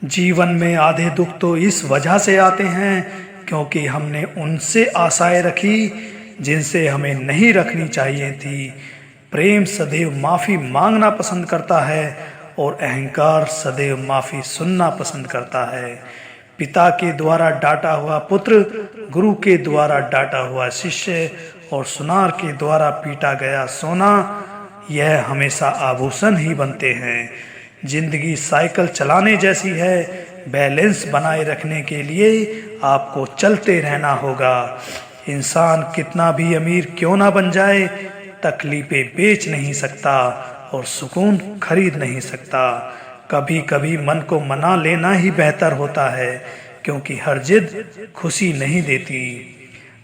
जीवन में आधे दुख तो इस वजह से आते हैं क्योंकि हमने उनसे आशाएं रखी जिनसे हमें नहीं रखनी चाहिए थी। प्रेम सदैव माफ़ी मांगना पसंद करता है और अहंकार सदैव माफ़ी सुनना पसंद करता है। पिता के द्वारा डांटा हुआ पुत्र, गुरु के द्वारा डांटा हुआ शिष्य और सुनार के द्वारा पीटा गया सोना, यह हमेशा आभूषण ही बनते हैं। जिंदगी साइकिल चलाने जैसी है, बैलेंस बनाए रखने के लिए आपको चलते रहना होगा। इंसान कितना भी अमीर क्यों ना बन जाए, तकलीफें बेच नहीं सकता और सुकून खरीद नहीं सकता। कभी कभी मन को मना लेना ही बेहतर होता है क्योंकि हर जिद खुशी नहीं देती।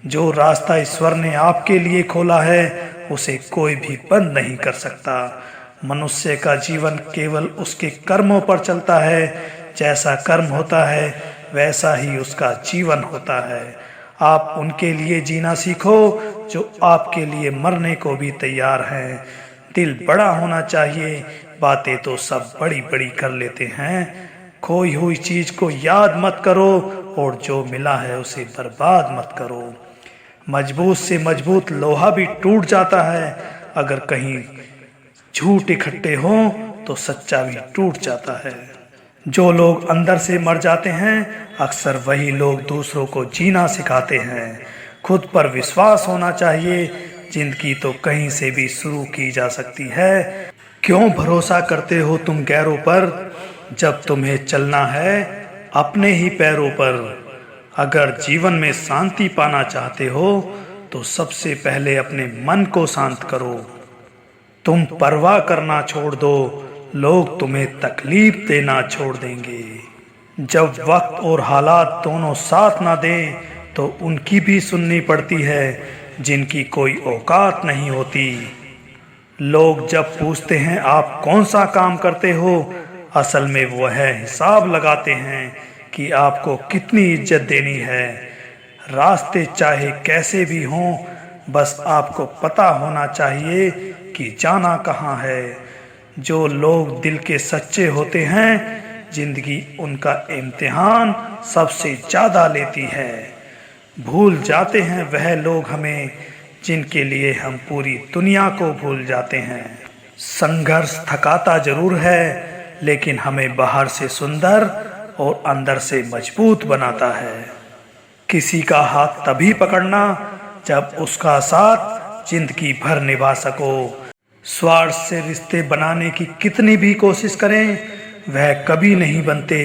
जो रास्ता ईश्वर ने आपके लिए खोला है उसे कोई भी बंद नहीं कर सकता। मनुष्य का जीवन केवल उसके कर्मों पर चलता है। जैसा कर्म होता है वैसा ही उसका जीवन होता है। आप उनके लिए जीना सीखो जो आपके लिए मरने को भी तैयार हैं। दिल बड़ा होना चाहिए, बातें तो सब बड़ी बड़ी कर लेते हैं। खोई हुई चीज को याद मत करो और जो मिला है उसे बर्बाद मत करो। मजबूत से मजबूत लोहा भी टूट जाता है। अगर कहीं झूठ इकट्ठे हों तो सच्चा भी टूट जाता है। जो लोग अंदर से मर जाते हैं अक्सर वही लोग दूसरों को जीना सिखाते हैं। खुद पर विश्वास होना चाहिए। जिंदगी तो कहीं से भी शुरू की जा सकती है। क्यों भरोसा करते हो तुम गैरों पर जब तुम्हें चलना है अपने ही पैरों पर। अगर जीवन में शांति पाना चाहते हो तो सबसे पहले अपने मन को शांत करो। तुम परवाह करना छोड़ दो, लोग तुम्हें तकलीफ देना छोड़ देंगे। जब वक्त और हालात दोनों साथ ना दें तो उनकी भी सुननी पड़ती है जिनकी कोई औकात नहीं होती। लोग जब पूछते हैं आप कौन सा काम करते हो, असल में वह हिसाब लगाते हैं कि आपको कितनी इज्जत देनी है। रास्ते चाहे कैसे भी हों, बस आपको पता होना चाहिए कि जाना कहाँ है। जो लोग दिल के सच्चे होते हैं जिंदगी उनका इम्तिहान सबसे ज़्यादा लेती है। भूल जाते हैं वह लोग हमें जिनके लिए हम पूरी दुनिया को भूल जाते हैं। संघर्ष थकाता जरूर है लेकिन हमें बाहर से सुंदर और अंदर से मजबूत बनाता है। किसी का हाथ तभी पकड़ना जब उसका साथ जिंदगी भर निभा सको। स्वार्थ से रिश्ते बनाने की कितनी भी कोशिश करें वह कभी नहीं बनते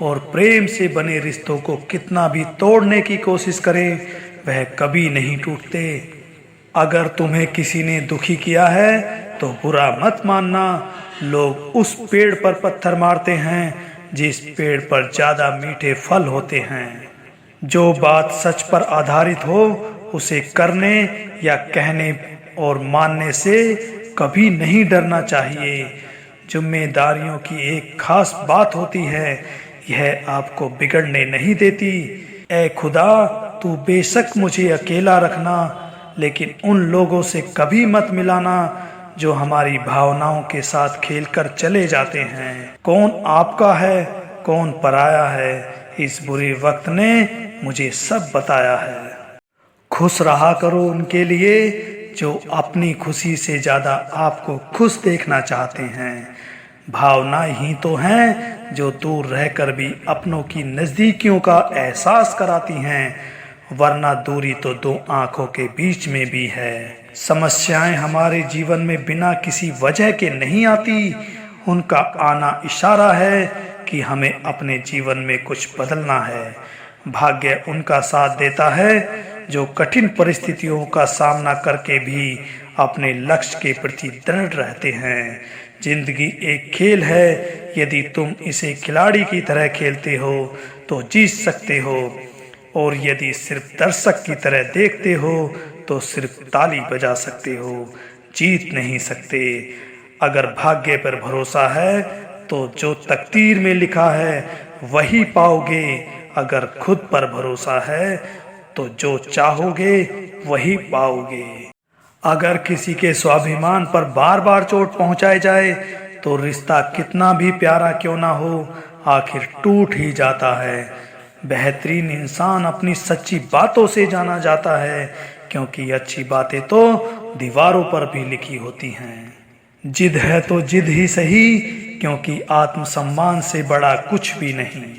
और प्रेम से बने रिश्तों को कितना भी तोड़ने की कोशिश करें वह कभी नहीं टूटते। अगर तुम्हें किसी ने दुखी किया है तो बुरा मत मानना। लोग उस पेड़ पर पत्थर मारते हैं जिस पेड़ पर ज्यादा मीठे फल होते हैं। जो बात सच पर आधारित हो उसे करने या कहने और मानने से कभी नहीं डरना चाहिए। जिम्मेदारियों की एक खास बात होती है, यह आपको बिगड़ने नहीं देती। ऐ खुदा, तू बेशक मुझे अकेला रखना लेकिन उन लोगों से कभी मत मिलाना जो हमारी भावनाओं के साथ खेलकर चले जाते हैं। कौन आपका है कौन पराया है, इस बुरे वक्त ने मुझे सब बताया है। खुश रहा करो उनके लिए जो अपनी खुशी से ज़्यादा आपको खुश देखना चाहते हैं। भावनाएं ही तो हैं जो दूर रहकर भी अपनों की नज़दीकियों का एहसास कराती हैं, वरना दूरी तो दो आंखों के बीच में भी है। समस्याएं हमारे जीवन में बिना किसी वजह के नहीं आती, उनका आना इशारा है कि हमें अपने जीवन में कुछ बदलना है। भाग्य उनका साथ देता है जो कठिन परिस्थितियों का सामना करके भी अपने लक्ष्य के प्रति दृढ़ रहते हैं। जिंदगी एक खेल है, यदि तुम इसे खिलाड़ी की तरह खेलते हो तो जीत सकते हो और यदि सिर्फ दर्शक की तरह देखते हो तो सिर्फ ताली बजा सकते हो, जीत नहीं सकते। अगर भाग्य पर भरोसा है तो जो तकदीर में लिखा है वही पाओगे। अगर खुद पर भरोसा है तो जो चाहोगे वही पाओगे। अगर किसी के स्वाभिमान पर बार बार चोट पहुंचाई जाए तो रिश्ता कितना भी प्यारा क्यों ना हो, आखिर टूट ही जाता है। बेहतरीन इंसान अपनी सच्ची बातों से जाना जाता है, क्योंकि अच्छी बातें तो दीवारों पर भी लिखी होती हैं। जिद है तो जिद ही सही, क्योंकि आत्मसम्मान से बड़ा कुछ भी नहीं।